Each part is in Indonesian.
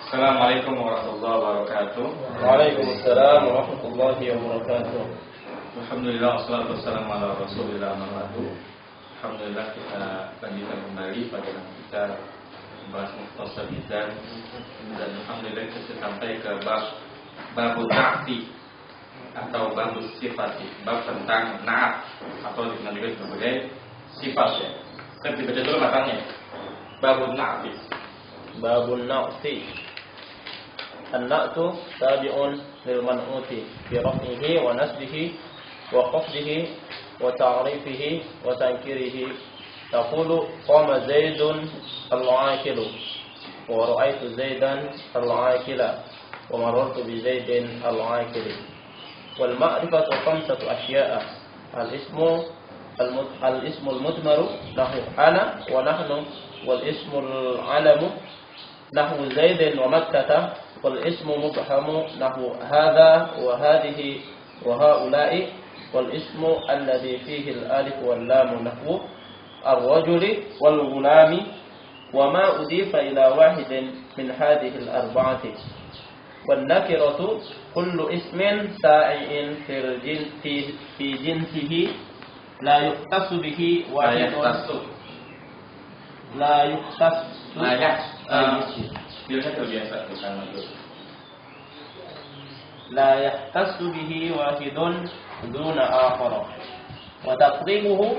Assalamualaikum warahmatullahi wabarakatuh. Waalaikumsalam warahmatullahi wabarakatuh. Alhamdulillah wassalatu wassalamu ala Rasulillah Muhammad. Alhamdulillah kita lanjutkan kembali pada kita membahas Mukhtasar Mizan, dan alhamdulillah kita sampai ke bab na'ti atau bab sifati, bab tentang na'at atau dikenal juga sebagai sifat ya. Saya dibaca dulu matanya. Babun na'ti. Babun na'ti. An-na'tu tabi'un lil man'uti bi raf'ihi wa nasbihi wa qafdihi wa ta'rifihi wa tankirihi. Taqulu qama Zaidun al-'aqilu wa ra'aytu Zaidan al-'aqila wa marartu bi Zaidin al-'aqili. Wal ma'rifatu khamsatu asya'a. Al-ismu al-mudmaru nahu ana wa nahnu, wal ismu al-'alamu nahu Zaidin wa Makkah, wal ismu mubhamu nahu hadha wa hadhihi wa haula'i, wal ismu alladhi fihi al-alif wal lam nahu ar-rajuli wal ghulami, wa ma udifa ila wahidin min hadhihi al-arba'ati. Wan nakiratu kullu ismin sa'iin fi jinsihi la yuqtasu bihi wahidun la yahtassu bihi wahidun duna akhar. Wa taqribuhu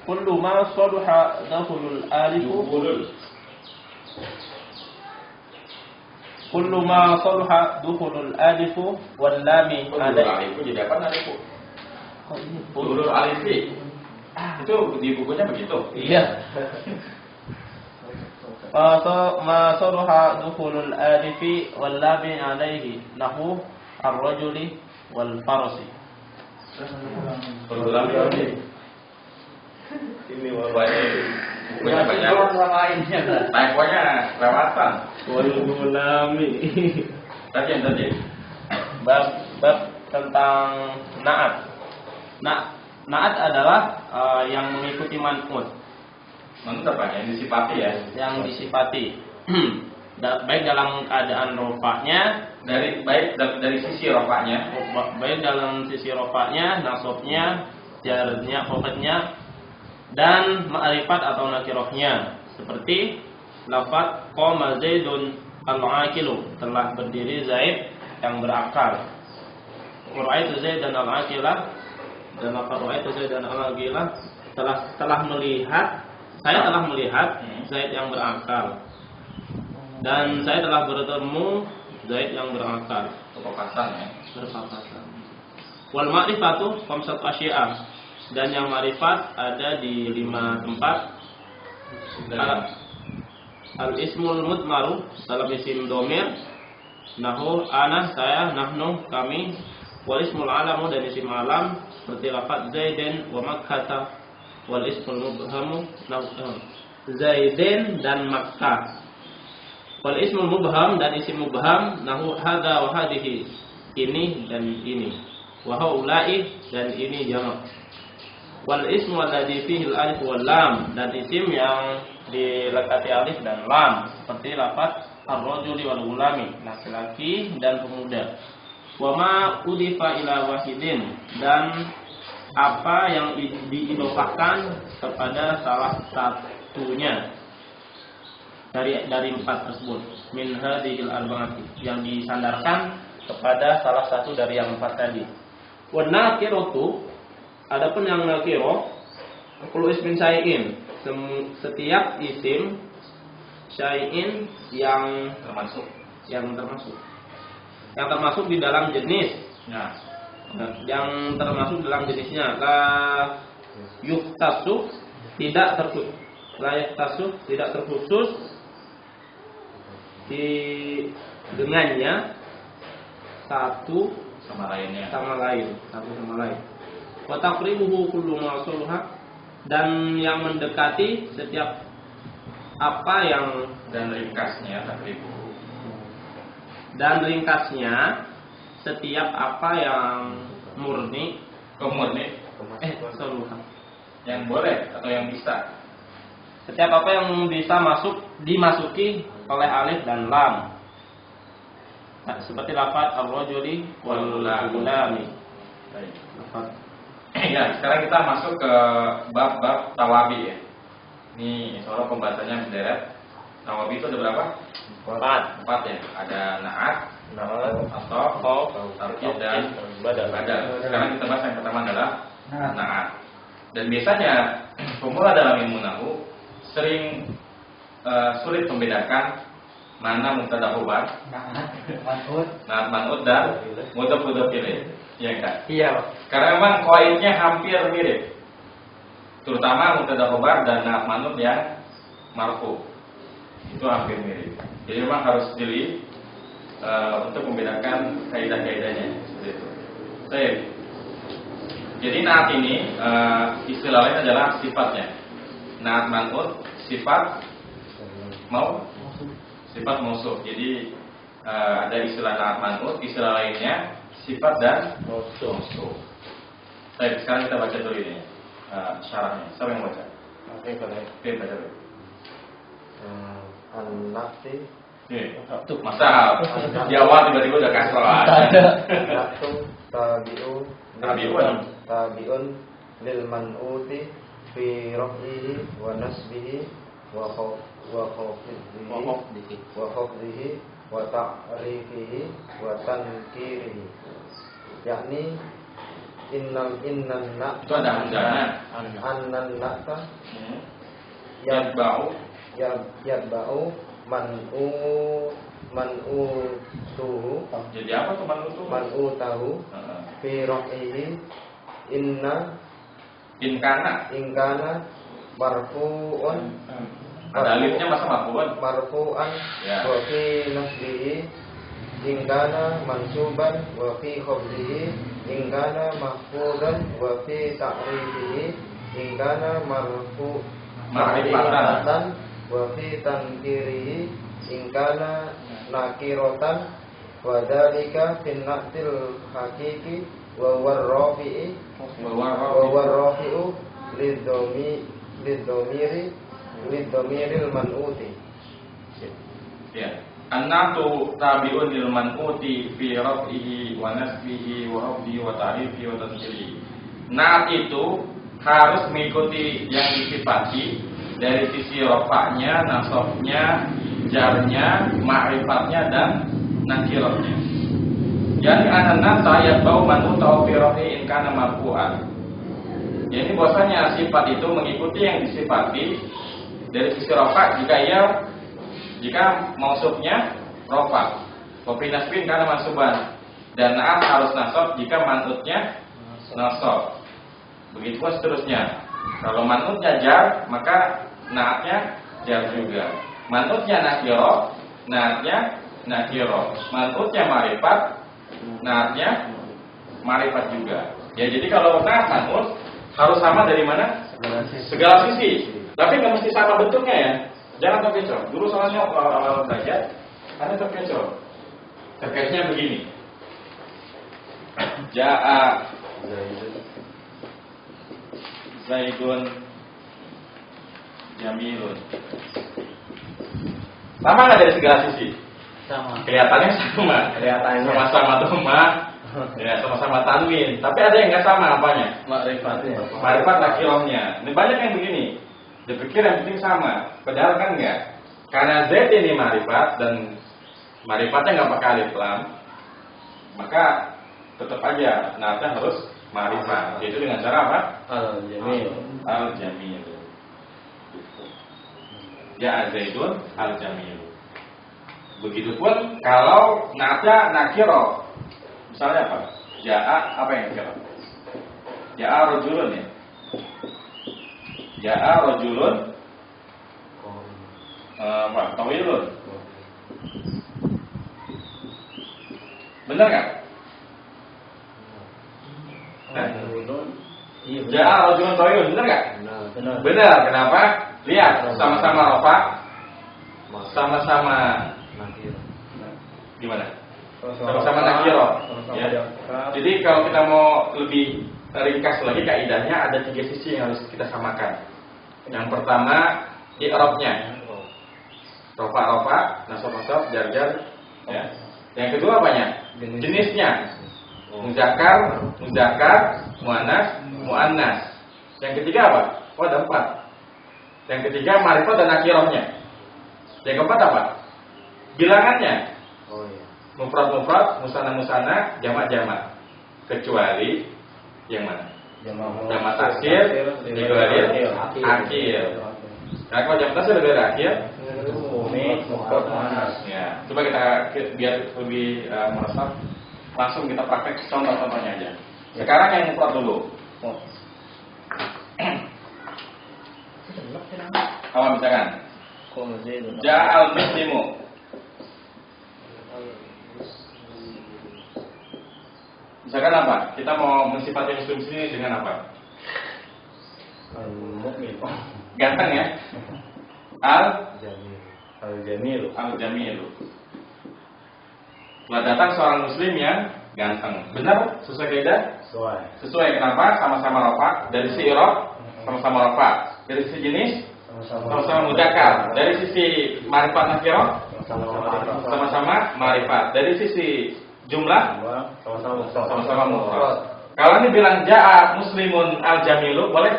kullu ma salaha dakhulul alif kullu ma salaha dukhulul alif wal lam alayhi. Jadi apa alif? Dukhulul alif. Itu di bukunya begitu. Iya. Ma salaha dukhulul alif wal lam alayhi nahu ar-rajuli wal farasi. Ini bukunya banyak. Typonya lewatan. Tadi. Bab tentang na'at. Na'at adalah yang mengikuti man'ut. Man'ut apa? Yang disifati ya? Yang disifati. Baik dalam keadaan rofaknya, baik dari sisi rofaknya, baik dalam sisi rofaknya, nasabnya, jarnya, khafadnya, dan ma'rifat atau nakirohnya. Seperti lafaz qama Zaidun al-aqilu, telah berdiri Zaid yang berakal. Ra'aitu Zaidan al-aqila, dan lafaz ra'aitu Zaidan al-aqila telah melihat, saya telah melihat Zaid yang berakal. Dan saya telah bertemu Zaid yang berakal. Berpapasan ya. Berpapasan. Wal ma'rifatu khamsatu asya'a. Dan yang ma'rifat ada di 5 tempat. Al-ismul mudmaru dalam isim domir, nahu ana, saya, nahnu, kami. Wal ismul alamu dan isim alam seperti lafaz Zaidin wa Makkah. Wal ismul mubhamu nahu Zaidin dan Makkah. Wal ismul mubham dan isim mubham nahu hadza wa hadhihi, ini dan ini, wa haula'i dan ini jamak. Wal ismu alladhi fihi al-alif wal lam, dan isim yang dilekati alif dan lam seperti lafaz ar-rajuli wal ghulami, laki-laki dan pemuda. Wa ma udifa ila wahidin, dan apa yang diidofahkan kepada salah satunya dari 4 tersebut, min hadhil arba'ati, yang disandarkan kepada salah satu dari yang 4 tadi. Wa nakiratu, adapun yang nakiro, kullu ismin syai'in, setiap isim syai'in yang termasuk di dalam jenis. Nah, yang termasuk dalam jenisnya, la yuhtasu, tidak terkhusus dengannya satu sama lain. Wa taqribuhu kullu ma salaha, dan yang mendekati setiap apa yang, dan ringkasnya setiap apa yang murni, salaha, yang boleh atau yang bisa. Setiap apa yang bisa dimasuki oleh alif dan lam. Seperti lafaz ar-rajuli wal gulami. Baik. Lafaz. Ya, sekarang kita masuk ke bab-bab tawabi ya. Ini soal pembahasannya berderet. Tawabi itu ada berapa? 4 ya. Ada na'at, atau tarkib dan badal. Sekarang kita bahas yang pertama adalah na'at. Dan biasanya pemula dalam ilmu nahwu sering sulit membedakan mana mubtada khobar, na'at man'ut dan mudhaf ilaih. Iya kan? Iya. Karena memang qaidnya hampir mirip. Terutama mubtada khobar dan na'at man'ut yang marfu. Itu hampir mirip. Jadi memang harus jeli untuk membedakan kaidah-kaidahnya seperti itu. Baik. Jadi na'at ini istilah lain adalah sifatnya. Na'at man'ut sifat sifat mausuf. Jadi ada istilah na'at man'ut, istilah lainnya sifat dan mausuf. Baik, sekarang kita baca dulu ini syarahnya. Siapa yang baca? Oke, Baca dulu. An-nafsi Masa di awal tiba-tiba udah kasro aja. nafsu tabi'un lil man'uti fi raf'ihi wa nasbihi wa khafdihi wa ta'rifihi wa tankirihi. Yakni innan na'ta Itu ada hamzahnya. annan na'ta Yatba'u yatba'u man'utuhu Jadi apa tuh man'utuhu? man'utahu fi raf'ihi inna Inkana. ingkana marfu'un Ada alifnya masa marfu'un? marfu'an Ya. wa fi nasbihi ingkana mansuban wa fi khafdihi ingkana mahfudan wa fi ta'rifihi ingkana ma'rifatan wa fi tankirihi ingkana nakirotan wa dzalika fin na'til haqiqi wa warrafi'i lidhomiril man'uti. Ya. An-na'tu tabi'un lil man'uti fi raf'ihi wa nasbihi wa hafdihi wa ta'rifihi wa tankirihi. Na'at itu harus mengikuti yang disifati dari sisi rafa'nya, nasabnya, jarnya, ma'rifatnya dan nakirahnya. Yani an-na'ta yatba'u man'utahu fi raf'ihi in kana marfu'an. Jadi bahwasanya sifat itu mengikuti yang disifati dari sisi rafa' jika mausufnya rafa'. Wa fi nasbin kana mansuban. Dan na'at harus nasab jika man'utnya nasab. Begitu pun seterusnya. Kalau man'utnya jar, maka na'atnya jar juga. Man'utnya nakiro, na'atnya nakiro. Man'utnya ma'rifat, na'atnya ma'rifat juga. Ya, jadi kalau na'at man'ut harus sama dari mana? Segala sisi. Tapi nggak mesti sama bentuknya ya. Jangan terkecoh. Dulu soalnya awal belajar, ada terkecoh. Terkecohnya begini. Ja'a Zaidun Jamilun. Sama nggak dari segala sisi? Sama. Kelihatannya sama. Sama-sama dhamma. Ya, sama-sama tanwin. Tapi ada yang nggak sama apanya? Ma'rifat nakirahnya. Ini banyak yang begini. Dipikir yang penting sama. Padahal kan enggak. Karena Z ini ma'rifat dan ma'rifatnya nggak pakai alif lam, maka tetap aja na'atnya harus ma'rifat. Yaitu dengan cara apa? Al-jamil. Ya Zaidun al-jamil. Begitupun kalau na'atnya nakirah. Misalnya apa? Ja'a apa yang nakirah? Ja'a rajulun ya. Ja'a rajulun apa? Tawilun. Benar nggak? Ja'a rajulun tawilun, benar nggak? Benar. Kenapa? Lihat, sama-sama rafa, sama-sama gimana? Sama-sama nakiro. Ya. Jadi kalau kita mau lebih ringkas lagi kaidahnya ada 3 sisi yang harus kita samakan. Yang pertama i'rabnya. Rofa, nasab, jar, ya. Yang kedua apanya? Jenisnya. Muzakkar, muannas. Yang ketiga apa? Oh, ada 4. Yang ketiga ma'rifat dan nakirahnya. Yang keempat apa? Bilangannya. Oh iya. Mufrad, musanna, jamak. Kecuali yang mana? Jamak taksir, dikeluarin akhir. Nah, kalau jamak taksir dikeluarin akhir, ya. Coba kita biar lebih meresap, langsung kita praktek contoh-contohnya aja. Sekarang yang mufrad dulu. Apa misalkan? Ja'al muslimu. Misalkan apa? Kita mau mensifati muslim sini dengan apa? Al-mu'min. Ganteng ya? Al-jamil. Al-jamilu. Telah datang seorang muslim yang ganteng. Benar? Sesuai kaidah? Sesuai. Kenapa? Sama-sama rafa. Dari sisi i'rab sama-sama rafa. Dari sisi jenis sama-sama mudzakkar. Dari sisi ma'rifat nakirah sama-sama ma'rifat. Dari sisi jumlah sama-sama mufrad. Kalau ini bilang ja'a muslimun al-jamilu, boleh?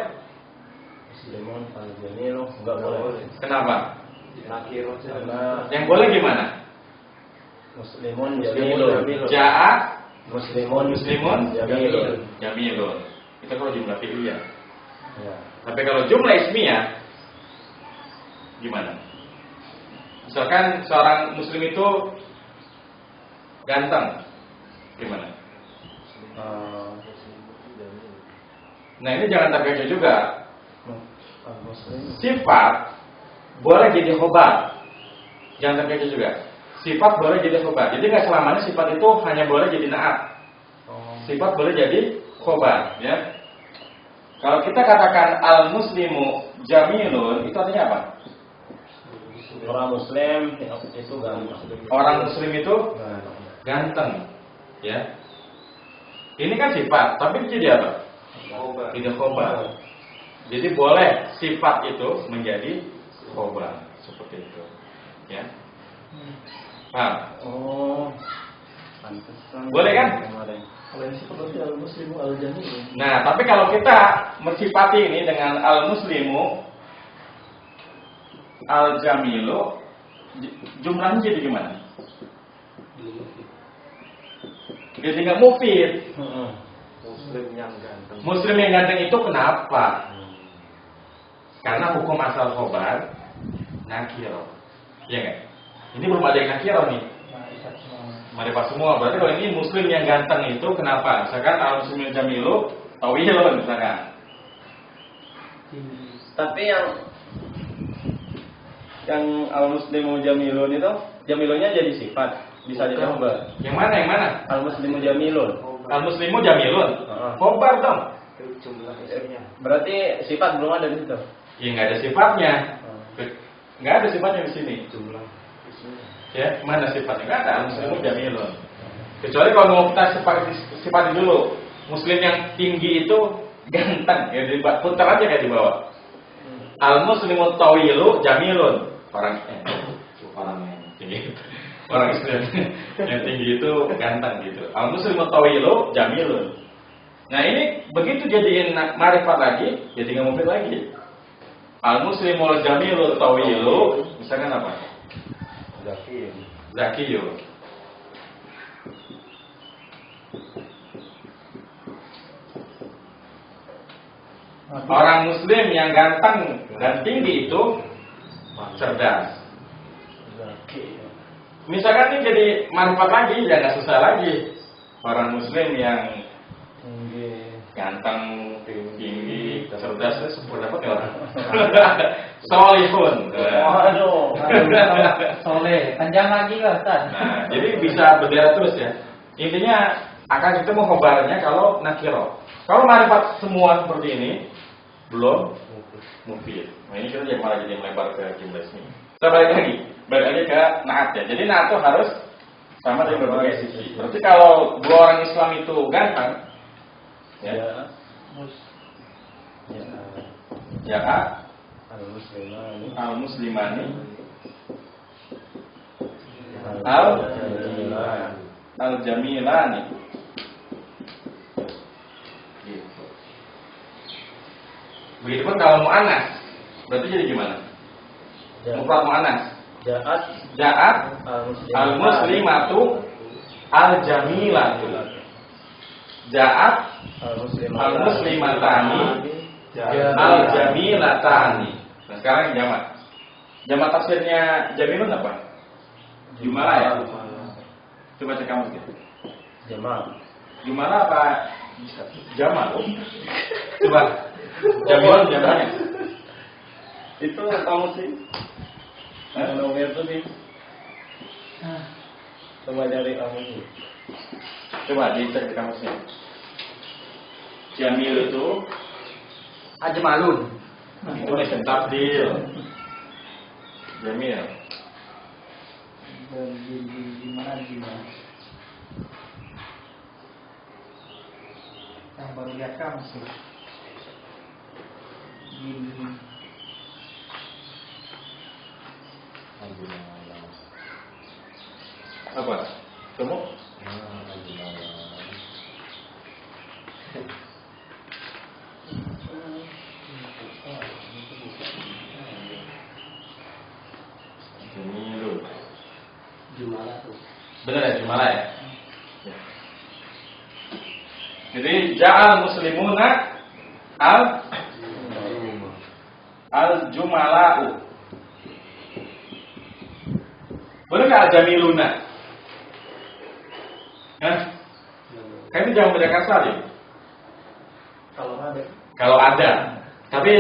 Muslimun al-jamilu enggak boleh. Kenapa? Nakirah. Yang boleh gimana? Muslimun jamilun. Ja'a Muslimun jamilun. Itu kalau jumlah fi'liyah. Ya. Tapi kalau jumlah ismiyah gimana? Misalkan seorang muslim itu ganteng, gimana? Nah ini jangan terkecoh juga. Sifat boleh jadi khobar, jangan terkecoh juga. Sifat boleh jadi khobar. Jadi nggak selamanya sifat itu hanya boleh jadi naat. Sifat boleh jadi khobar, ya. Kalau kita katakan al-muslimu jamilun, itu artinya apa? Orang muslim itu ganteng. Orang muslim itu ganteng, ya. Ini kan sifat, tapi jadi apa? Tidak khobar. Jadi boleh sifat itu menjadi khobar, seperti itu, ya. Paham? Oh, pantesan. Boleh kan? Kalau yang sifat berarti al-muslimu al-jamilu. Nah, tapi kalau kita mensifati ini dengan al-muslimu al-jamilu, jumlahnya jadi gimana? Jadi nggak mufid. Muslim yang ganteng itu kenapa? Karena hukum asal khobar nakiro, ya nggak? Ini belum ada yang nakiro nih. Ma'rifat semua. Berarti kalau ini muslim yang ganteng itu kenapa? Misalkan al-muslimul jamilu tawilun misalkan. Tapi yang al-muslimu jamilun itu jamilunnya jadi sifat, bisa jadi khobar. Yang mana? Al-muslimu jamilun. Al-muslimu jamilun. Khobar dong. Berarti sifat belum ada di situ. Ya nggak ada sifatnya. Nggak ada sifatnya di sini. Ya, mana sifatnya? Nggak ada. Al-muslimu jamilun. Kecuali kalau mau kita sifati dulu. Muslim yang tinggi itu ganteng. Ya, putar aja kayak di bawah. Al-muslimu tawilu jamilun. Orang yang tinggi. Orang Islam yang tinggi itu ganteng gitu. Al-muslimu tawilu jamilun. Nah ini begitu jadiin ma'rifat lagi, jadi nggak mufid lagi. Al-muslimu jamilu tawilu, misalkan apa? Zakiyun. Orang muslim yang ganteng dan tinggi itu cerdas. Misalkan ini jadi manfaat lagi, ya nggak susah lagi. Orang muslim yang ganteng, tinggi, cerdas, semua dapat ya orang. Solihun. Waduh, soleh. Panjang lagi lah, Ustaz. Nah, jadi bisa berderet terus ya. Intinya akan kita mau khobarnya kalau nakiro. Kalau ma'rifat semua seperti ini belum mufid. Nah ini kita malah jadi melebar ke jumlah ismi. Kita balik lagi ke naat ya. Jadi naat itu harus sama dari berbagai sisi. Berarti kalau dua orang Islam itu ganteng, ya, Al-muslimani al-muslimani al-jamilani. Gitu. Begitupun kalau mu'annas, berarti jadi gimana? Mufrad mu'annas. Ja'at al-muslimatu al-jamilatu. Ja'at al-muslimatani al-jamilatani. Nah, sekarang jamak. Jamak tafsirnya jamilun apa? Jumlah ya. Coba cek kamu gitu. Jumlah apa? Jamal. Coba. Jamilun jamaknya. itu kamu sih. Nomor itu sih. Coba cari kamu sih. Coba dicek di kamusnya. Jamil itu Ajmalun. itu isim tabdil. Jamil. Di mana? Yang baru lihat kamu sih. Apa? Kamu? Jamilun. Jumalah tuh. Benar ya, Jumlah ya? Jadi ja'al muslimuna al-jumala'u. Boleh nggak al-jamiluna? Hah? Kan itu jangan beda kasar ya? Kalau ada. Tapi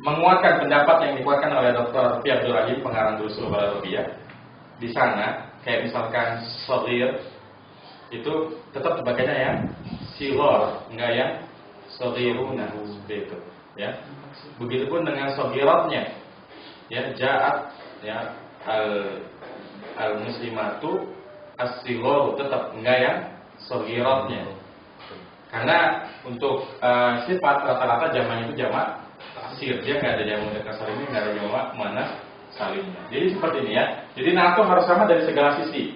menguatkan pendapat yang dikuatkan oleh Dr. Rafi Abdul Rahim, pengarang Dusul Baladobiyah. Di sana, kayak misalkan shogir, itu tetap sebagainya ya silor, enggak ya shogiruna, seperti itu ya. Begitupun dengan shogiratnya ya, ja'at ya al-muslimatu as-silor, tetap enggak ya shogiratnya. Karena untuk sifat rata-rata jamak itu jamak taksir, dia nggak ada jamak kasar ini, nggak ada jamak mana salimnya. Jadi seperti ini ya. Jadi na'tu harus sama dari segala sisi,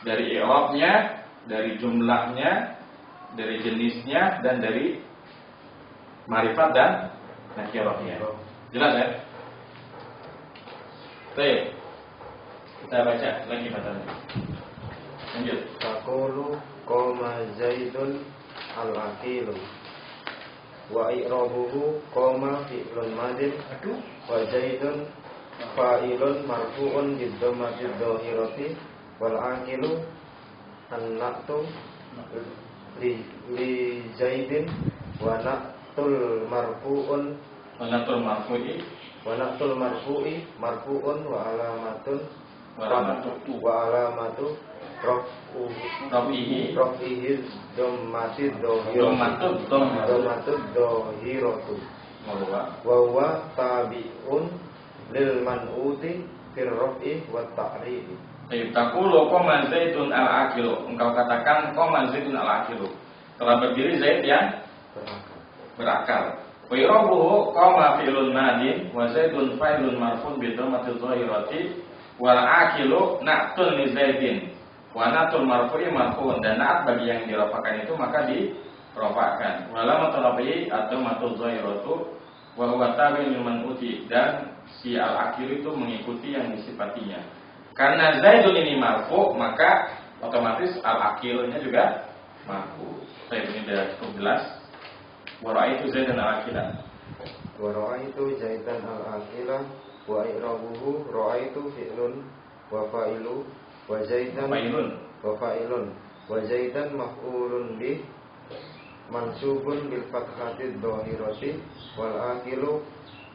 dari i'rabnya, dari jumlahnya, dari jenisnya, dan dari ma'rifat dan nakirahnya. Jelas ya? Baik. Kita baca lagi matanya. Lanjut. Taqulu qoma Zaidun al-aqilu wa i'rabuhu qoma fi'lun madin wa Zaidun fa'ilun marfu'un bid-dhammati dhahirati wal aqilu an-na'tu li Zaidin wa na'tul marfu'un marfu'un wa alamatu rafihi dhammati dhahiratu wa huwa tabi'un lil man'uti fir raf'i wat ta'rifi. Taqulu qoma Zaidun al-aqilu. Engkau katakan qoma Zaidun al-aqilu. Telah berdiri Zaid yang berakal. Wa irabuhu qama fi'lun madin wa Zaidun fa'ilun marfu'un bi dhammati dhahirati wal aqilu na'tun li Zaidin wa na'tul marfu'i marfu'un, dan na'at bagi yang dirafakan itu maka dirafa'kan. Wa lamatu rafi'i ad-dhammatu dhahiratu wa huwa tabi'un liman uti, dan si al-aqilu itu mengikuti yang disifatinya. Karena Zaidun ini marfu, maka otomatis al-aqilnya juga marfu. Baik, ini sudah cukup jelas. Wa ra'aitu Zaidan al-aqila. Wa ra'aitu Zaidan al-aqila wa i'rabuhu ra'aitu fi'lun wa fa'ilu wa Zaidan wa Zaidan maf'ulun bih mansubun bil fathati dhahirati wal aqilu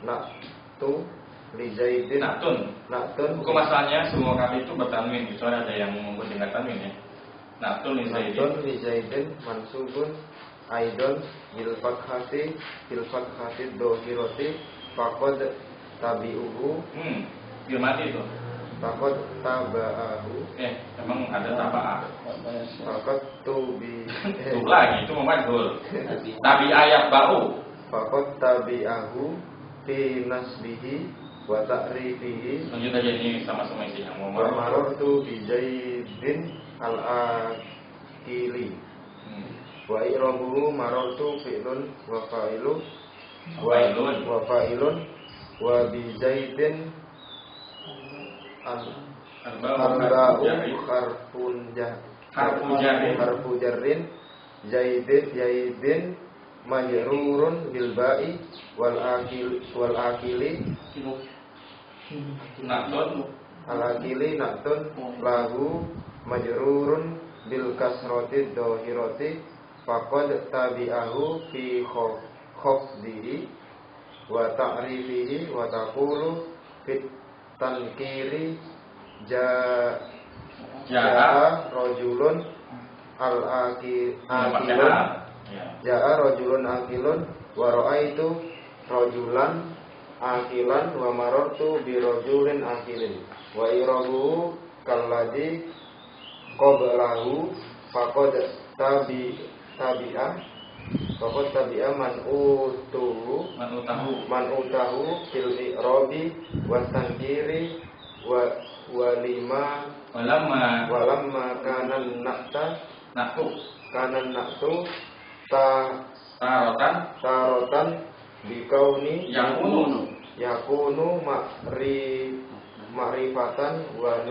na'tu li Zaidin na'tun. Hukum asalnya semua kali itu bertanwin, kecuali ada yang menggunakan tanwin ya. Na'tun li Zaidin mansubun aidan bil fathati dhahirati faqad tabi'uhu mati itu. Faqad taba'ahu. Emang ada taba'ah. Faqad tubi. Itu lagi itu memajhul. Tabi ayat ba'u. Faqad tabi'ahu fi nasbihi wa ta'rifihi. Lanjut aja, ini sama-sama isinya. Wa marartu bi Zaidin al-Akili. Wa i'rabuhu marartu fi'lun wa fa'ilun wa fa'ilun wa bi Zaidin arba'u harfu jarrin Zaidin majrurun bil ba'i wal akili naktun lahu majrurun bil kasrati dhahirati faqad tabi'ahu fi khafdihi wa ta'rifihi wa taqulu fit tankiri ja'a rajulun ja'a rajulun akilun wa ra'aitu rajulan akilan wa marartu bi rajulin akilin wa irabuhu kalladhi qablahu faqad tabi'a man utahu fil i'rabi wa tankiri wa lamma kana naqtu tarotan bikauni yakunu ma'rifatan wa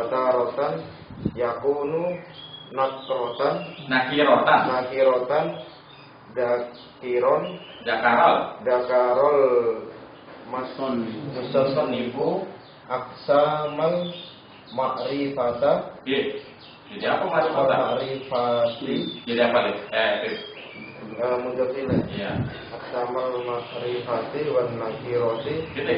tarotan yakunu nakirotan dakarol musonifu aksamal ma'rifata. Jadi apa ma'rifati jadi apa nih? mudafil. Iya. Aksamal ma'rifati wan nakirati. Gitu.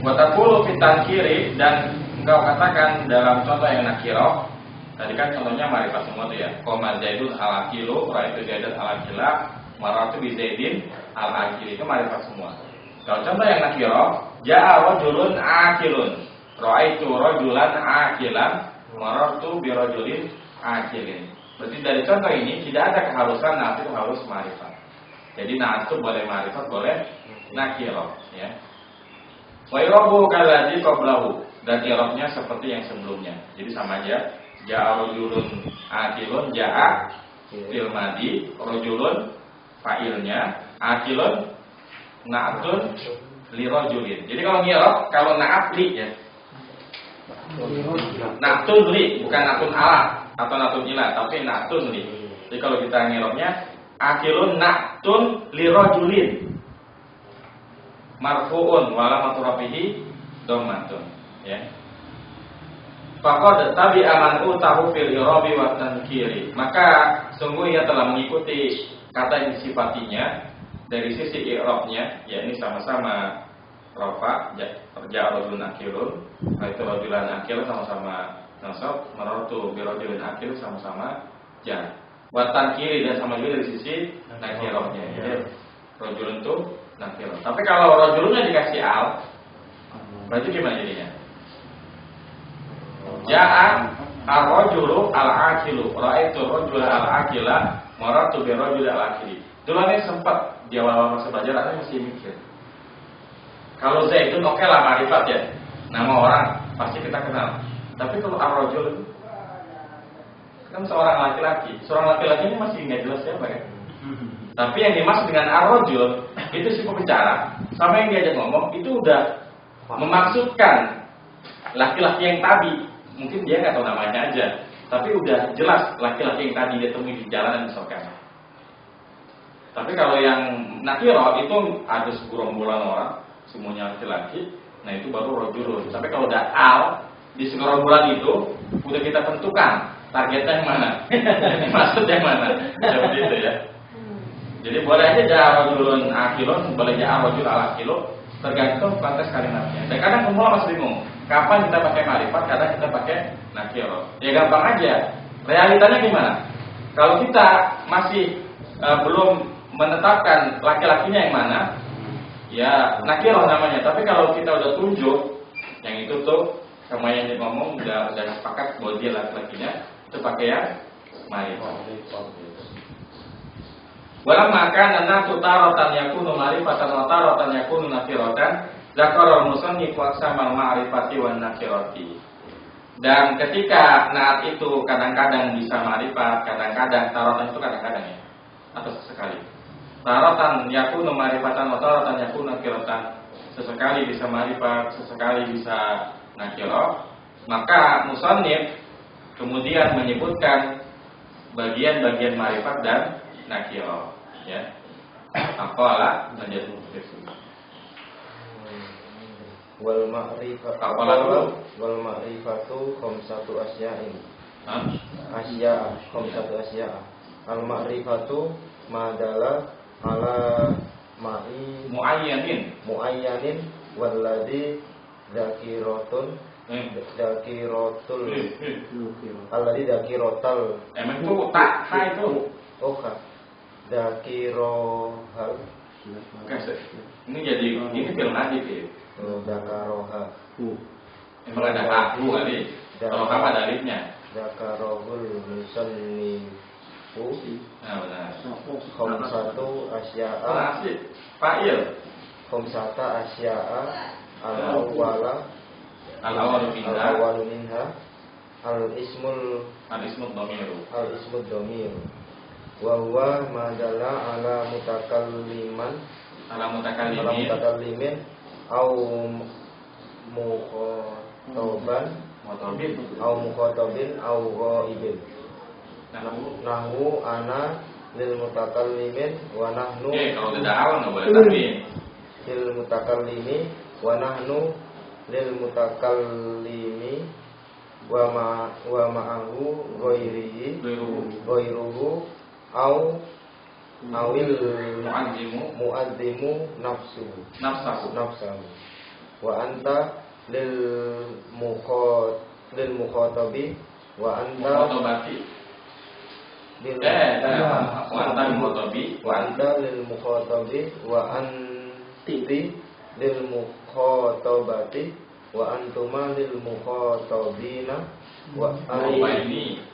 Watakulu fitan kiri, dan engkau katakan dalam contoh yang nakiro. Tadi kan contohnya ma'rifat semua tuh ya. Qoma Zaidun al-akilu, ra'aitu Zaidun al-akila, marartu bi Zaidin al-akili, itu ma'rifat semua. Kalau contoh yang nakiro, ja'a rajulun akilun, ra'aitu rajulan akilan, marartu bi rajulin akilin. Berarti dari contoh ini tidak ada keharusan na'at itu harus ma'rifat. Jadi na'at itu boleh ma'rifat, boleh nakiro, ya. Wa irabu kalladzi qablahu, dan i'rabnya seperti yang sebelumnya. Jadi sama aja. Ja'a rajulun akilun, ja'a fil madi, rajulun fa'ilnya, akilun na'atun li rajulin. Jadi kalau ngirab, kalau na'at li ya. Na'atun li, bukan na'atun ala atau na'atun ila, tapi na'atun li. Jadi kalau kita ngirabnya akilun na'atun li rajulin. Marfu'un wa alamatu rafihi dhammatun, ya. Faqad tabi'a man utahu fil i'rabi wa tankiri. Maka sungguh ia telah mengikuti kata yang disifatinya dari sisi i'rabnya, ya ini sama-sama rafa, ja'a rajulun akilun, itu rajulan akil sama-sama nasab, marartu bi rajulin akil sama-sama jar. Wa tankiri, dan sama juga dari sisi nakirahnya. Jadi rajulun itu nakir. Tapi kalau rajulunnya dikasih al, berarti gimana jadinya? Ja'a ar-rajulu al-aqilu, ra'aitu rajula al-aqila, marartu bi rajuli al-aqili. Dulu ini sempat di awal masa belajar saya masih mikir. Kalau Zaidun oke lah ma'rifat ya, nama orang pasti kita kenal. Tapi kalau ar-rajul kan seorang laki-laki, ini masih nggak jelas siapa kan? Tapi yang dimaksud dengan ar-rajul itu si pembicara sama yang diajak ngomong itu udah memaksudkan laki-laki yang tadi. Mungkin dia nggak tahu namanya aja, tapi udah jelas laki-laki yang tadi dia temui di jalanan misalkan. Tapi kalau yang nakiro itu ada segerombolan orang, semuanya laki-laki, nah itu baru rajulun. Tapi kalau udah al di segerombolan itu udah kita tentukan targetnya yang mana, maksud yang mana, ya begitu ya. Jadi boleh aja ja'a rajulun akilun, boleh ja'a rajul al akilu, tergantung konteks kalimatnya. Dan kadang pemula masih bingung, kapan kita pakai ma'rifat, kadang kita pakai nakiro. Ya gampang aja. Realitanya gimana? Kalau kita masih belum menetapkan laki-lakinya yang mana, ya nakiro namanya. Tapi kalau kita udah tunjuk, yang itu tuh sama yang dia ngomong udah sepakat bahwa dia laki-lakinya, itu pakai yang ma'rifat. Walamma kana natu taratan yakunu ma'rifatan wa taratan yakunu nakiratan, dzakara al-musannif aqsamal ma'rifati wan nakirati. Dan ketika naat itu kadang-kadang bisa ma'rifat, kadang-kadang taratan itu kadang-kadang ya, atau sesekali. Taratan yakunu ma'rifatan wa taratan yakunu nakiratan, sesekali bisa ma'rifat, sesekali bisa nakirah. Maka musannif kemudian menyebutkan bagian-bagian ma'rifat dan nakirah, ya. Aqala menjadi mufassil. Wal ma'rifatu khamsatu asya'in. Khamsatu asya'a. Al ma'rifatu madala ala muayyanin walladhi dzakiratul alladhi dzakiratal. Emang itu tak itu. Oke. Dzakirohal. Ini jadi ini film hadis ya. Dzakaroha. Emang ada aku kali. Kalau apa dalilnya? Dzakarohul musannifu. Nah, benar. Khamsatu asya'a. Asli. Fa'il. Khamsata asya'a al-awwala Al-awwalu minha al-ismul dhamir wa huwa ma dalla ala mutakallimin au mukhatabin au ghaibin. Nahwu ana lil mutakallimin wa nahnu. Kalau tidak awal nggak boleh tanwin. Lil mutakallimi wa nahnu lil mutakallimi wa ma'ahu ghairuhu au awil mu'azzimu nafsahu wa anta lil mukhatabi wa anta lil mukhatabi wa anti lil mukhatabati wa antuma lil mukhatabina wa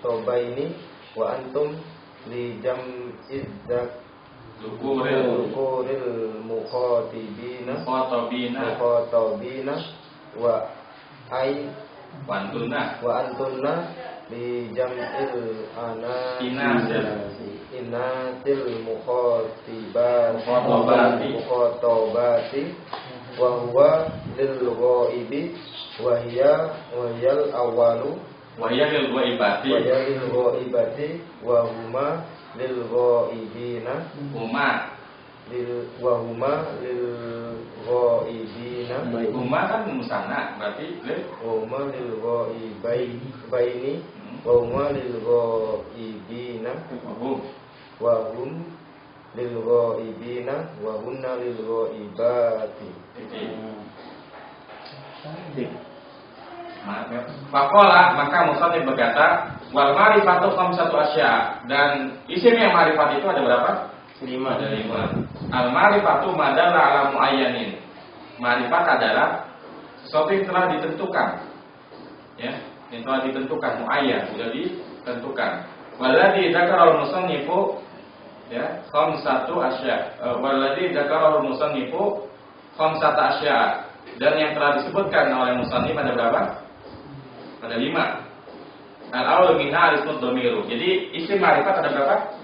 tobaini wa antum li jam'iz Zukuril mukhatabina wa ay wa antunna li jam'il inatil mukhatabati wa huwa lil ghaibi wa hiyal awwalu wa lil ghaibati wa huma lil ghaibina huma kan musanna berarti huma lil ghaibaini wa huma lil ghaibina wa hum lil ghaibina wa hunna lil ghaibati. Faqala, maka musannif berkata, wal ma'rifatu khamsatu asya', dan isim yang ma'rifat itu ada berapa? 5. Ada 5. Al ma'rifatu madalla ala muayyanin. Ma'rifat adalah sesuatu yang telah ditentukan. Ya, yang telah ditentukan, muayyan, sudah ditentukan. Walladzi dzakara al-musannifu ya, khamsatu asya'. Walladzi dzakara al-musannifu khamsata asya'. Dan yang telah disebutkan oleh musannif ada berapa? Ada 5. Al-awwal minha al-ismud dhamiru. Jadi isim ma'rifat ada berapa?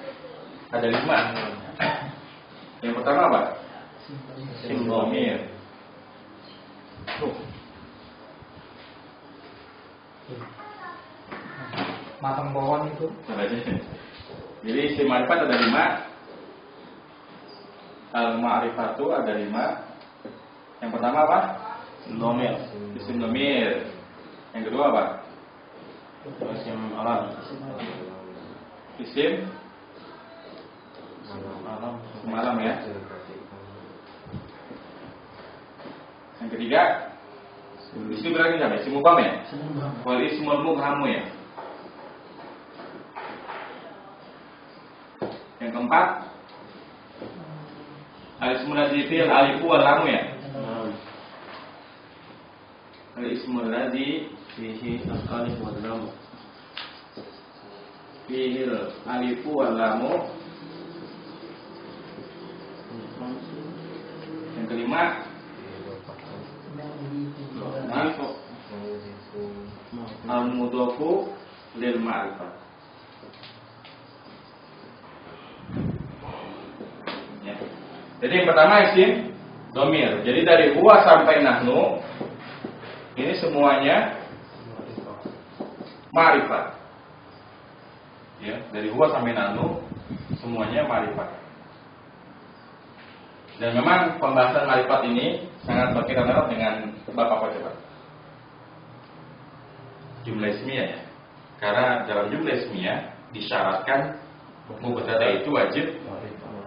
Ada 5. Yang pertama apa? Isim dhamir. Matang bawon itu. Jadi isim ma'rifat ada 5. Al-ma'rifatu ada 5. Yang pertama apa? Isim dhamir. Yang kedua apa? Isim alam. Isim malam ya. Yang ketiga isim berarti apa? Isim mubham ya? Wal ismul mubhamu ya. Yang keempat al-ismul ladzi fil alifu wal lamu ya. Al-ismul ladzi Fihi al-alif wal lam. fihi al-alifu wal lamu Yang kelima, al-mudhofu lil ma'rifah. Ya. Jadi yang pertama isim domir. Jadi dari huwa sampai nahnu ini semuanya ma'rifat. Ya, dari huwa sampai nahnu semuanya ma'rifat. Dan memang pembahasan ma'rifat ini sangat berkaitan dengan bab apa coba? Jumlah ismiyah ya. Karena dalam jumlah ismiyah disyaratkan mubtada itu wajib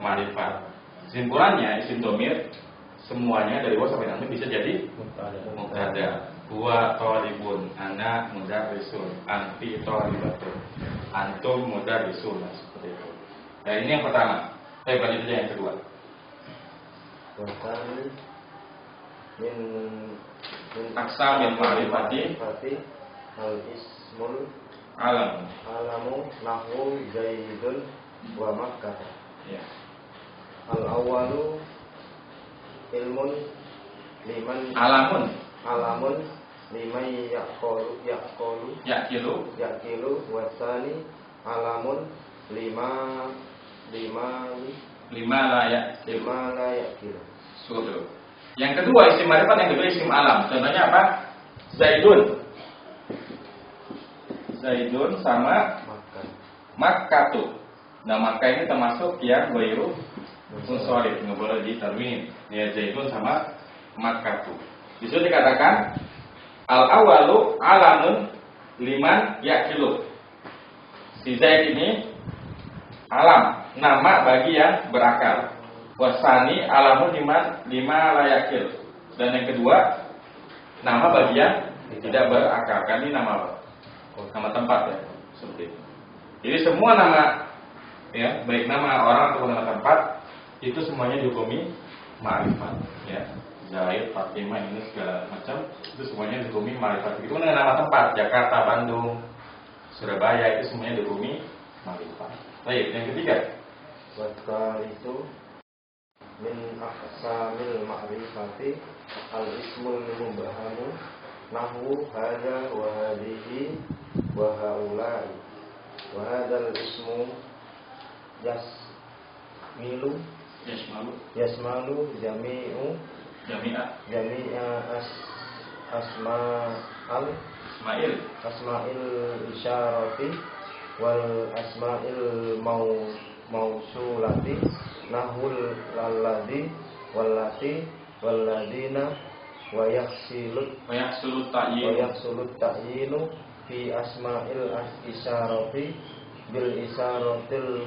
ma'rifat. Kesimpulannya isim domir semuanya dari huwa sampai nahnu bisa jadi mubtada. Huwa thalibun, ana mudarrisun, anti thalibatun, antum mudarrisun, seperti itu. Nah, ini yang pertama. Saya lanjut aja yang kedua. Wasani min Aqsamil ma'rifati al ismul alam. alamu nahwu zaidun wa makkah. Ya. Al awalu ilmun liman alamun liman yaqulu yaqilu wasani alamun lima la yaqilu. Sudah. Yang kedua isim ma'rifat, yang kedua isim alam. Contohnya apa? Zaidun sama Makkatu. Nah, Makkah ini termasuk yang ghairu munsharif, nggak boleh ditanwin. Ya, Zaidun sama Makkatu. Di situ dikatakan al-awalu alamun liman yaqilu. Si Zaid ini alam, nama bagi yang berakal. Wasani alamun lima layakil. Dan yang kedua, nama bagi yang tidak berakal. Kan ini nama tempat ya, seperti itu. Jadi semua nama ya, baik nama orang ataupun nama tempat itu semuanya dihukumi ma'rifat ya. Zaid, Fatimah, ini segala macam itu semuanya dihukumi ma'rifat. Itu dengan nama tempat, Jakarta, Bandung, Surabaya itu semuanya dihukumi ma'rifat. Baik, yang ketiga. Waktu itu min aqsamil ma'rifati al ismul mubhamu nahwu hadza wa hadhihi wa haula'i wa hadzal ismu yasmalu jami'a asma'il isyarati wal asma'il mausulati nahwul lalladzi wallati walladina wa yahsulut ta'yinu fi asma'il isyarati bil isyaratil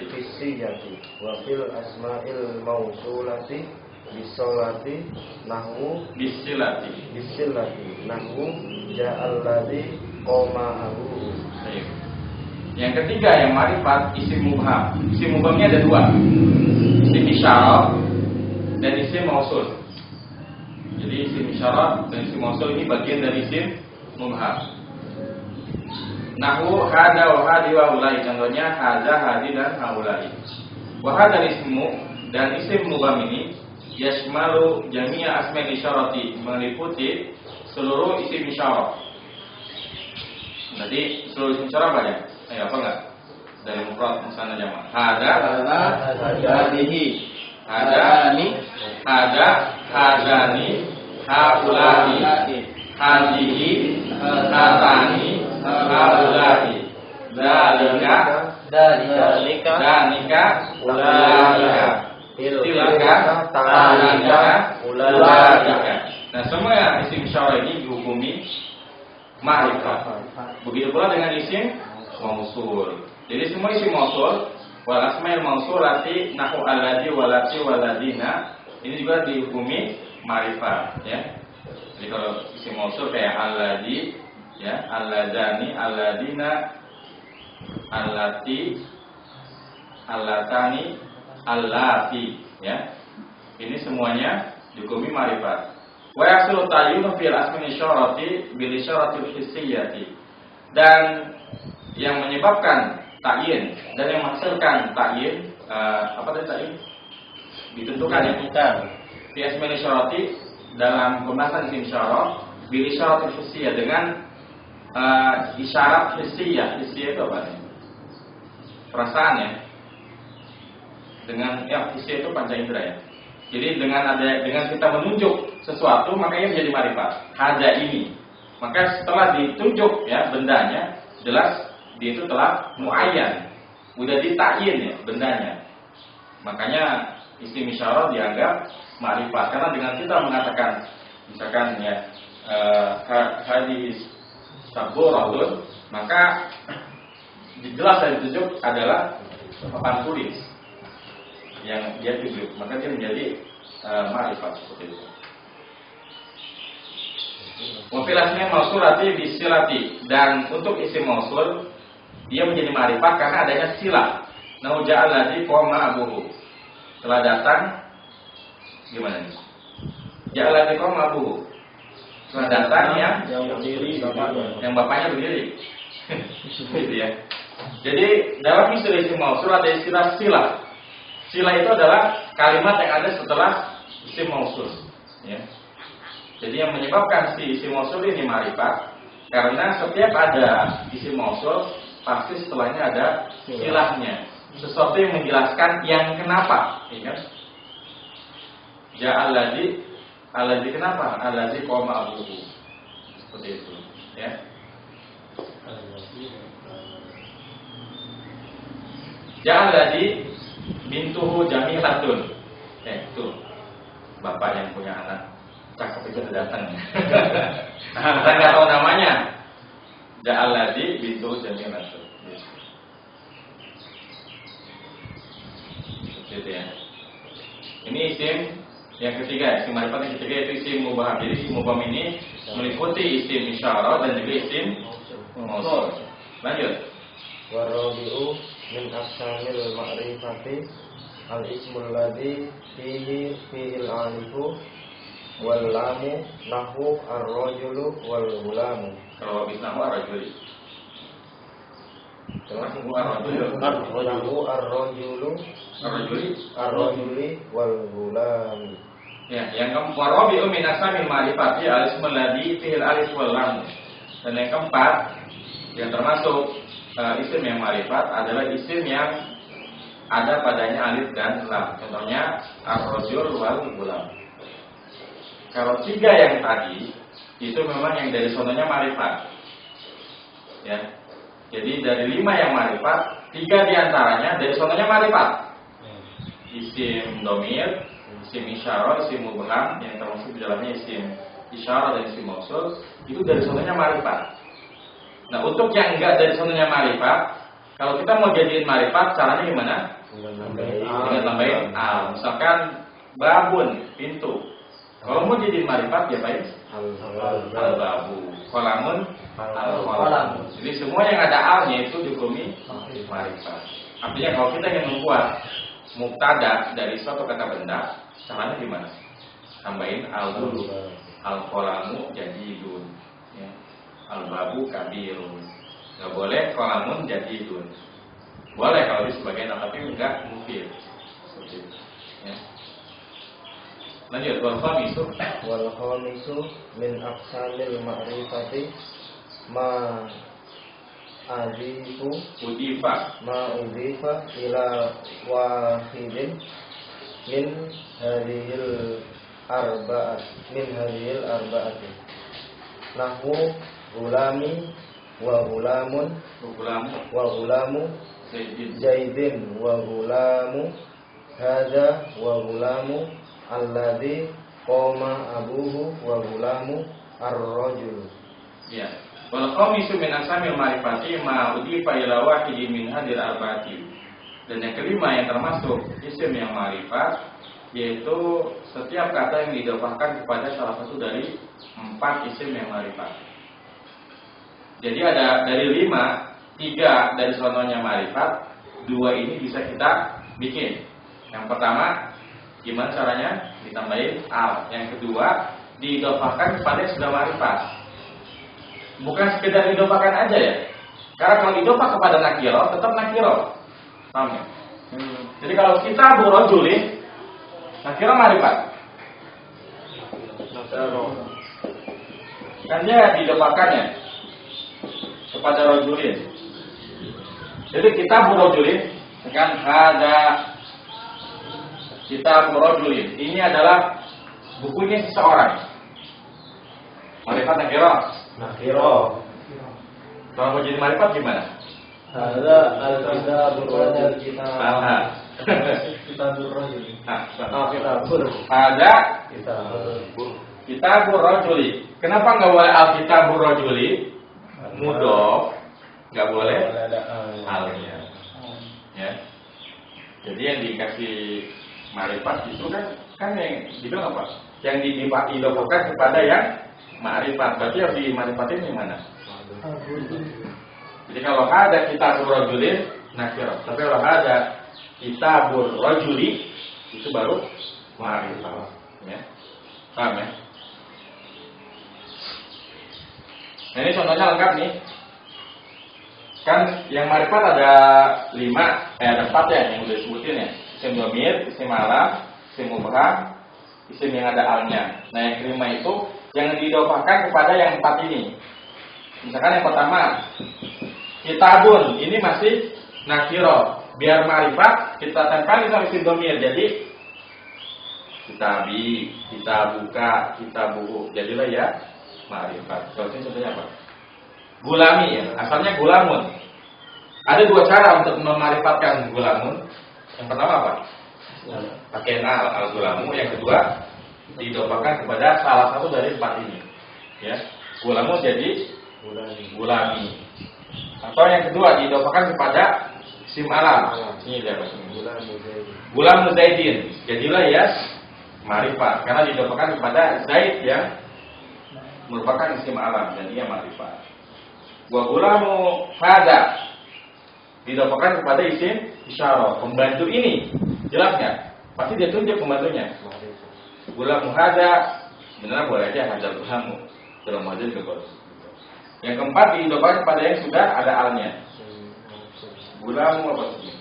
khasiyati wa fil asma'il mausulati bisolati nahwu bisilati nahwu ja'alladzi qoma'ahu. Yang ketiga yang ma'rifat isim mubham. Isim mubhamnya ada dua, isim isyarah dan isim mausul. Jadi isim isyarah dan isim mausul ini bagian dari isim mubham. Nahwu hada wa hadi wa ulai. Contohnya hada, hadi dan haulai. Wa hada ismu dan isim mubham ini yashmalu jami'a asma'il isyarati, meliputi seluruh isim isyarah. Jadi seluruh isim isyarah banyak. Ayo apa enggak? Dari mufrad musanna jamak. Hada, hadhihi, hadani, hadani, haulai, hadhihi, hadani, haulai. Dalika, ulaika, tilka, ulaika. Nah, semua isim isyarah ini dihukumi ma'rifat. Begitu pula dengan isim mausul. Jadi semua isim mausul wal asmaul mausulati nahu alladzi walati waladina ini juga dihukumi ma'rifat ya. Jadi kalau isim mausul kayak alladzi ya, alladzani, alladina, allati, allatani, allati ya. Ini semuanya dihukumi ma'rifat. Wa yahsulu ta'yinu fil asma'i isyarati bil isyaratil hissiyati. Dan yang menyebabkan ta'yin dan yang menghasilkan ta'yin apa tadi ta'yin? ditentukan ya. Fi asmaul isyarati dalam pembahasan isim isyarah bil isyarat hissiyah dengan isyarat hissiyah. Hissiyah itu apa? Perasaan ya. Dengan hissiyah itu panca indera ya. Jadi dengan kita menunjuk sesuatu makanya menjadi ma'rifat. Hada ini. Maka setelah ditunjuk ya bendanya, jelas dia itu telah muayyan. Udah ditakyin ya bendanya. Makanya isim isyarah dianggap ma'rifat karena dengan kita mengatakan misalkan ya hadis saburatun, maka jelas yang ditunjuk adalah papan tulis yang dia tunjuk, maka dia menjadi ma'rifat seperti itu. Wafilasnya mausulati bisilati, dan untuk isim mausul dia menjadi ma'rifat karena adanya silah. Nau ja'al ladzi qoma abuhu. Setelah datang gimana nih? Ja'al ladzi qoma abuhu. Setelah datang yang berdiri, yang bapaknya berdiri. Gitu ya. Jadi dalam isim mausul ada istilah silah. Silah itu adalah kalimat yang ada setelah isim mausul. Ya. Jadi yang menyebabkan si isim mausul ini ma'rifat karena setiap ada isim mausul pasti setelahnya ada silahnya, sesuatu yang menjelaskan yang kenapa, ya kan? Ja'al ladzi kenapa? Alladzi qoma abuhu. Seperti itu, ya. Ja'al ladzi bintuhu jamilatun. Itu bapak yang punya anak cakep itu sudah datang. Kita nggak tahu namanya. Ja'al ladzi bintuhu jamilatun. Gitu ya. Ini isim yang ketiga, isim ma'rifat yang ketiga itu isim mubham. Jadi isim mubham ini meliputi isim isyarah dan juga isim mausul. Lanjut. Warabi'u min aqsamil ma'rifati al-ismul ladzi fihi al-alifu wal lamu nahu ar-rajulu wal gulamu. Kalau habis nahu ar-rajuli. Nahu ar-rajuli wal gulami. Ya, yang keempat warabi'u min aqsamil ma'rifati al-ismul ladzi fihi al-alif wal lam. Dan yang keempat yang termasuk isim yang ma'rifat adalah isim yang ada padanya alif dan lam. Contohnya ar-rajul wal gulam. Kalau tiga yang tadi itu memang yang dari sononya ma'rifat. Ya. Jadi dari 5 yang ma'rifat, 3 diantaranya dari sononya ma'rifat. Isim domir, isim isyarah, isim mubham yang termasuk di dalamnya isim isyarah dan isim mausul itu dari sononya ma'rifat. Nah, untuk yang enggak dari sononya ma'rifat, kalau kita mau jadiin ma'rifat, caranya gimana? Dengan tambahin al. Misalkan babun, pintu. Kalau mau jadiin ma'rifat, ya baik al-babu. Kolamun, al-kolam. Jadi semua yang ada alnya itu dihukumi ma'rifat. Artinya kalau kita ingin membuat mubtada dari suatu kata benda, caranya gimana? Tambahin al dulu. Al-kolamu jadidun. Ya. Al-babu kabirun. Gak boleh kolamun jadidun. Boleh kalau di sebagian, tapi enggak mufid. Seperti itu. Ya. Lanjut, wal khamisu min aqsamil ma'rifati ma udifa ila wahidin min hadhil arba'ati nahu gulami wa gulamu zaidin wa gulamu hadza wa gulamu alladzi qoma abuhu wa gulamu ar-rajul. Ya. Wal khamisu min asamil ma'rifati ma udifa ila wahidin min hadhil arba'ati. Dan yang kelima yang termasuk isim yang ma'rifat yaitu setiap kata yang didofahkan kepada salah satu dari 4 isim yang ma'rifat. Jadi ada dari 5, 3 dari sononya ma'rifat, 2 ini bisa kita bikin. Yang pertama, gimana caranya? Ditambahin al. Yang kedua, didofahkan kepada yang sudah ma'rifat. Bukan sekedar didofahkan aja ya. Karena kalau didofah kepada nakiro, tetap nakiro. Paham ya? Jadi kalau kita burojulin, Nakirah ma'rifat. Kan dia didepakannya kepada rajulin. Jadi kitab rajulin dengan ada kitab rajulin. Ini adalah bukunya seseorang. Ma'rifat nakirah. Nakiro. Kalau mau jadi ma'rifat gimana? Ada al-kitabur rajul Salah. Kitabur rajul. kitabur. Ada Kitabur. kitabur rajuli. Kenapa nggak boleh al-kitabur rajuli? Mudhof, nggak boleh Ada halnya. Ya. Jadi yang dikasih ma'rifat itu kan yang dibilang apa? Yang didopakan kepada yang ma'rifat. Berarti yang di ma'rifatin yang mana? Jadi kalau ada kitabur rajulin nakirah. Tapi kalau ada kitabur rajuli itu baru ma'rifah. Ya. Paham ya? Nah, ini contohnya lengkap nih. Kan yang ma'rifat ada 4 ya yang udah disebutin ya. Isim dhamir, isim alam, isim mubham, isim yang ada alnya. Nah, yang kelima itu yang didopakan kepada yang 4 ini. Misalkan yang pertama kitabun, ini masih nakiro. Biar ma'rifat kita tempel sama isim dhamir. Jadi kitabi, kitabuka, kitabuhu. Jadilah ya ma'rifat. Kalau ini contohnya apa? Gulami ya. Asalnya gulamun. Ada 2 cara untuk memarifatkan gulamun. Yang pertama apa? Pakai al-gulamu. Yang kedua didopakan kepada salah satu dari 4 ini. Ya. Gulamun jadi gulami. Atau yang kedua didopakan kepada isim alam. Ini dia maksudnya. Gulam Zaidin. Jadilah ya ma'rifat karena didopakan kepada Zaid yang merupakan isim alam. Jadi ya ma'rifat. Wa gulamu hada didopakan kepada isim isyarah. Pembantu ini jelas nggak? Pasti dia tunjuk pembantunya. Gulamu hada benar boleh aja hada gulamu. Dalam wajib juga. Yang keempat didopakan kepada yang sudah ada alnya. Gulamu apa sih?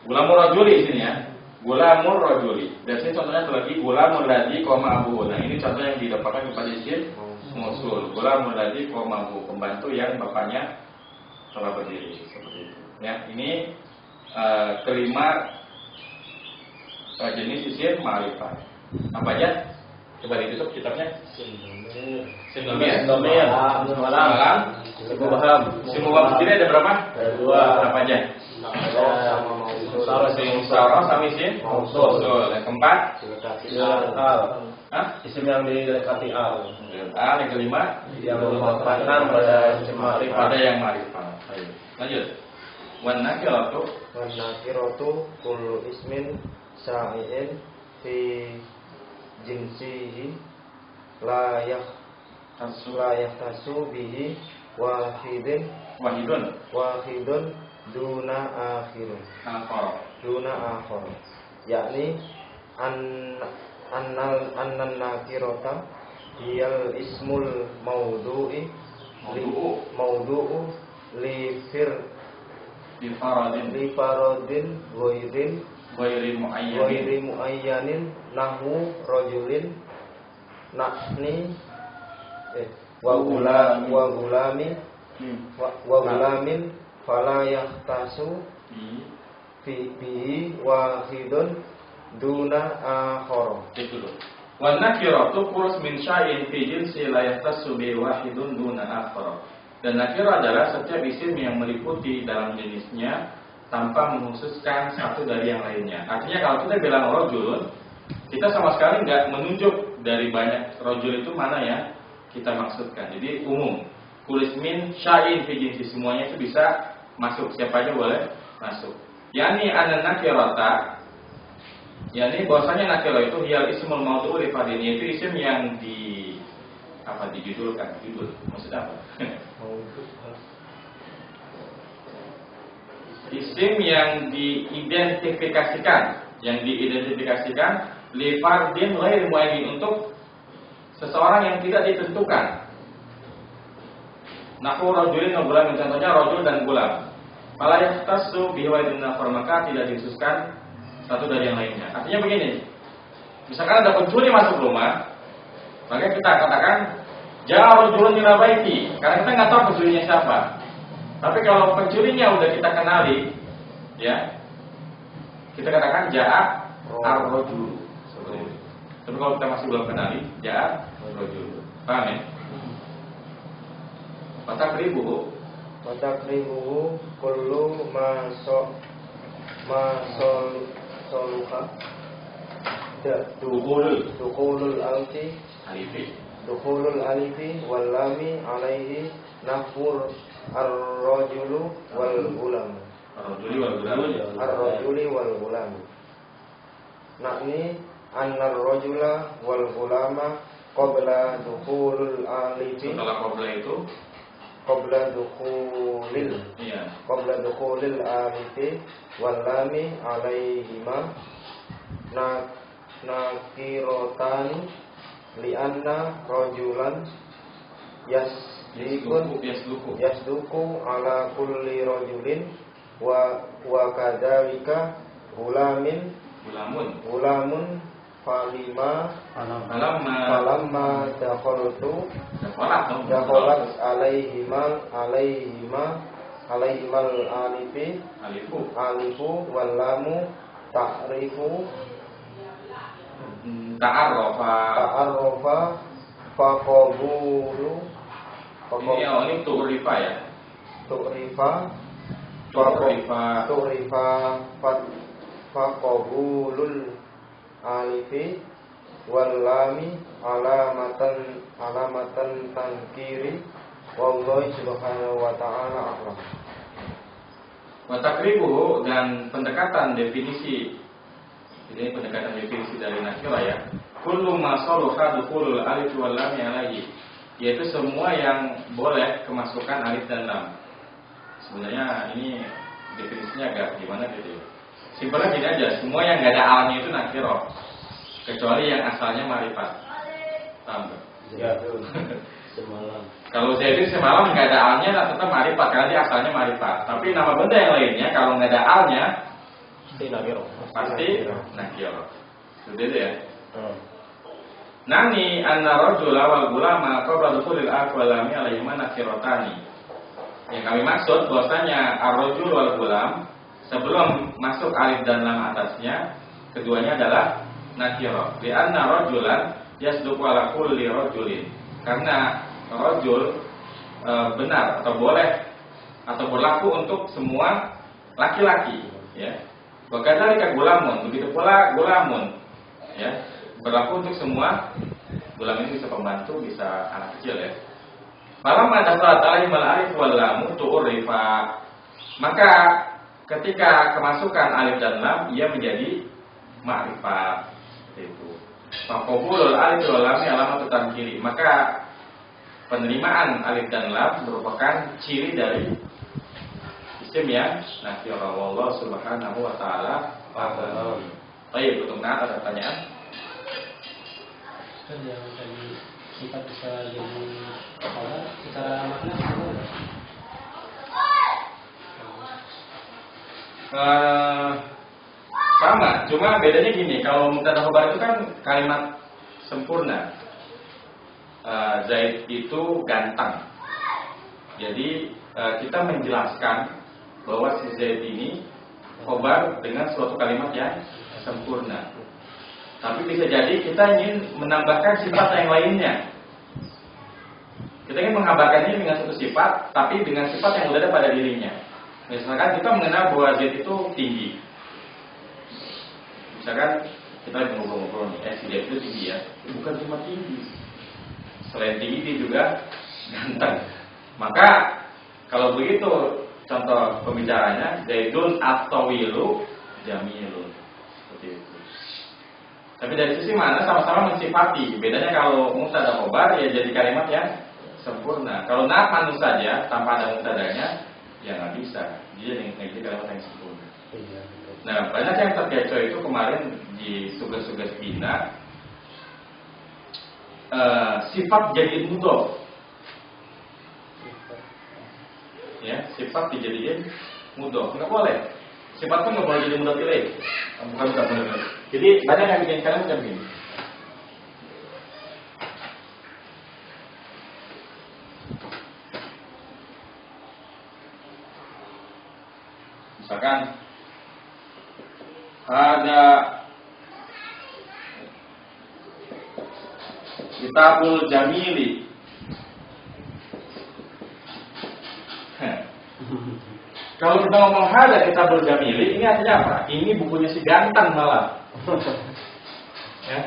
Gulamur rajuli sini ya. Gulamur rajuli. Dan sini contohnya lagi gulamul ladzi qoma abu. Nah, ini contoh yang didopakan kepada isim mausul. Gulamul ladzi qoma abu, pembantu yang bapaknya telah berdiri seperti itu. Ya, ini kelima jenis isim ma'rifat. Apa aja? Coba ditutup kitabnya. Isim dhamir, alam, isim mubham. Isim mubham sendiri ada berapa? Ada 2. Berapa aja? Isim musyawarah sama isim mausul. Yang keempat? Isim yang didekati al. Yang kelima? Yang merupakan pada isim ma'rifat. Pada yang ma'rifat. Ayo. Lanjut. Wan nakiratu kullu ismin sa'iin fi jinsihi la yahtasu bihi wahidun duna akhir yakni annan nakirata hiyal ismul maudu'u li faradin ghairi muayyanin nahu rajulin nakni wa gulamin fala yahtasu bihi wahidun duna akhar. Itu dulu. Wan nakiratu kullu min syai'in fi jinsi la yahtassu bi wahidun duna akhar. Dan nakirah adalah setiap isim yang meliputi dalam jenisnya tanpa mengkhususkan satu dari yang lainnya. Artinya kalau kita bilang rajulun, kita sama sekali nggak menunjuk dari banyak rajul itu mana ya kita maksudkan. Jadi umum. Kulismin syai'in fi jinsi, semuanya itu bisa masuk, siapa aja boleh masuk. Yani anan nakirata, yani bahwasanya nakirah itu hiyal ismul maudu'u li fardin, itu isim yang dijudulkan, judul. Maksudnya apa? Isim yang diidentifikasikan li fardin ghairi muayyin, untuk seseorang yang tidak ditentukan. Nahu rajulin wa gulam, contohnya rajul dan gulam. Fala yahtassu bihi wa idun nafar, maka tidak dikhususkan satu dari yang lainnya. Artinya begini, misalkan ada pencuri masuk rumah, maka kita katakan ja'a rajulun ila baiti, karena kita nggak tahu pencurinya siapa. Tapi kalau pencurinya udah kita kenali, ya, kita katakan ja'a ar-rajul. Tapi kalau kita masih belum kenali, ja'a ar-rajul. Paham ya? Fatakribuhu kullu soluha dukhulul alifi wal lami alaihi nafur ar-rajuli wal gulam nakni annar rajula wal gulama qabla dukhulul alifi. Setelah qabla itu qabla dukhulil alifi wal lami alaihima nakirotani lianna rajulan yasduku ala kulli rajulin wa kadzalika gulamun falamma dakhalat alaihimal alifu wal lamu ta'arrafa faqabulu ini tu'rifa ya. tu'rifa faqabulul alifi wal lami alamatan tankiri wallahu subhanahu wa ta'ala a'lam. Wa takribuhu, dan pendekatan definisi, ini pendekatan definisi dari nakira ya. Kullu ma saluha dukhulul alif wal lam alaihi, yaitu semua yang boleh kemasukan alif dan lam. Sebenarnya ini definisinya agak gimana gitu. Simpelnya gini aja, semua yang enggak ada alnya itu nakira, kecuali yang asalnya ma'rifat. Paham enggak? Ya, semalam. Kalau Zaidun semalam nggak ada alnya, tetap ma'rifat karena dia asalnya ma'rifat. Tapi nama benda yang lainnya kalau nggak ada alnya, pasti nakiro. Sudah itu ya. Nani anna rajula wal gulama qabla dukhulil alif wal lam alaihima nakirotani. Yang kami maksud bahwasanya ar-rajul wal gulam sebelum masuk alif dan lam atasnya, keduanya adalah nakiro. Li anna rajulan yasduqu ala kulli rajulin. Karena rajul benar atau boleh atau berlaku untuk semua laki-laki, ya. Wakadzalika gulamun, begitu pula gulamun, ya, berlaku untuk semua. Gulam itu bisa pembantu, bisa anak kecil, ya. Falamma dakhalat alaihim al-alif wal lam tu'rifa, maka ketika kemasukan alif dan lam ia menjadi ma'rifat, itu. Faqabulul alif wal lam alamat tankiri, maka penerimaan alif dan lam merupakan ciri dari isim yang nakira. Wallahu subhanahu wa ta'ala a'lam. Baik, untuk ada pertanyaan? Kan yang tadi sifat bisa jadi kepala secara makna gimana? Sama, cuma bedanya gini, kalau mubtada khabar itu kan kalimat sempurna. Zaid itu ganteng. Jadi kita menjelaskan bahwa si Zaid ini khabar dengan suatu kalimat yang sempurna. Tapi bisa jadi kita ingin menambahkan sifat yang lainnya. Kita ingin mengkabarkannya dengan suatu sifat, tapi dengan sifat yang sudah ada pada dirinya. Misalkan kita mengenal bahwa Zaid itu tinggi. Misalkan kita ngobrol-ngobrol nih, si Zaid itu tinggi ya. Bukan cuma tinggi, selain tinggi dia juga ganteng. Maka kalau begitu contoh pembicaranya, Zaidun at-tawilu jamilun, seperti itu. Tapi dari sisi mana sama-sama mensifati. Bedanya kalau mubtada khobar ya jadi kalimat yang sempurna. Kalau na'at manus saja tanpa ada mubtadanya ya nggak bisa. Dia jadi kalimat yang sempurna. Nah, banyak yang terkecoh itu kemarin di tugas-tugas bina. Sifat jadi mudhof, ya, sifat dijadiin mudhof, nggak boleh. Sifat pun nggak boleh jadi mudhof ilaih. Bukan tak boleh. Jadi banyak yang bikin kalian macam ini. Misalkan ada Kitabul Jamili. Kalau kita ngomong ada Kitabul Jamili, ini artinya apa? Ini bukunya si ganteng malah. Ya.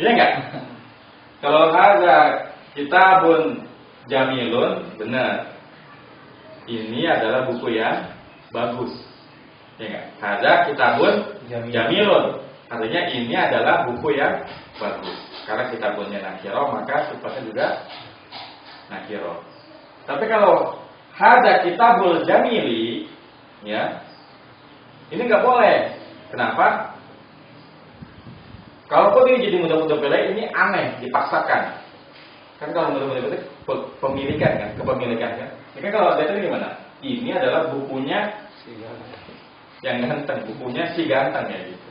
Iya enggak? Kalau ada Kitabun Jamilun, benar. Ini adalah buku yang bagus. Ya enggak? Ada Kitabun Jamilun. Artinya ini adalah buku yang bagus. Karena kitabunnya nakiro, maka sifatnya juga nakiro. Tapi kalau ada Kitabul Jamili, ya, ini nggak boleh. Kenapa? Kalaupun ini jadi mudah-mudah pilih, ini aneh, dipaksakan. Kan kalau mudah-mudah pilih pemilikan kan, kepemilikan kan. Ini kan kalau ada itu gimana? Ini adalah bukunya yang ganteng, bukunya si ganteng ya gitu.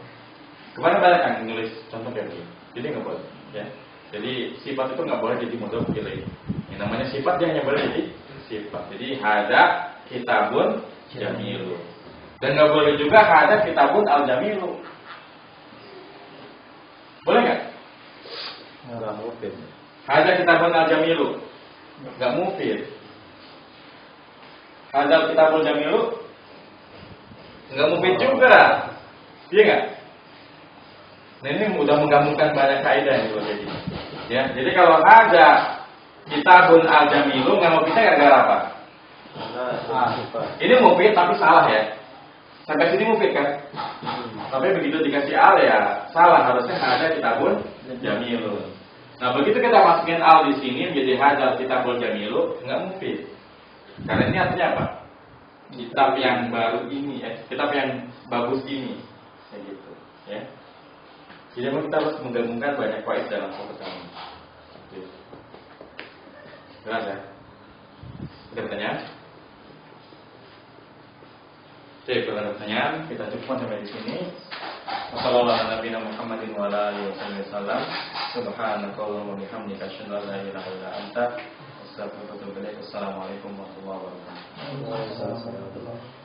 Kemana banyak yang nulis contoh kayak begini. Jadi nggak boleh, ya. Jadi sifat itu nggak boleh jadi mudah pilih. Yang namanya sifat dia hanya boleh jadi sifat. Jadi ada Kitabun Jamilu. Dan nggak boleh juga ada Kitabun Al-Jamilu. Boleh nggak? Nggak mungkin. Ada Kitabun Al-Jamilu. Nggak mungkin. Ada Kitabul Jamilu. Nggak mungkin juga. Iya nggak? Nah ini udah menggabungkan banyak kaidah yang jadi. Ya, jadi kalau ada Kitabun Al-Jamilu nggak mau bisa gara-gara apa? Ini mufid tapi salah ya. Sampai sini mufid kan? Tapi begitu dikasih al ya salah, harusnya ada Kitabun Jamilu. Nah begitu kita masukin al di sini menjadi hadal Kitabul Jamilu, nggak mufid. Karena ini artinya apa? Kitab yang baru ini, kitab yang bagus ini, kayak gitu. Ya. Jadi memang kita harus menggabungkan banyak faedah dalam fokus kami. Jelas ya? Ada pertanyaan? Oke, kalau ada pertanyaan, kita cukupkan sampai di sini. Wassalamualaikum warahmatullahi wabarakatuh. Subhanakallahumma wa bihamdika asyhadu an la ilaha illa anta astaghfiruka wa atubu ilaik. Assalamualaikum warahmatullahi wabarakatuh.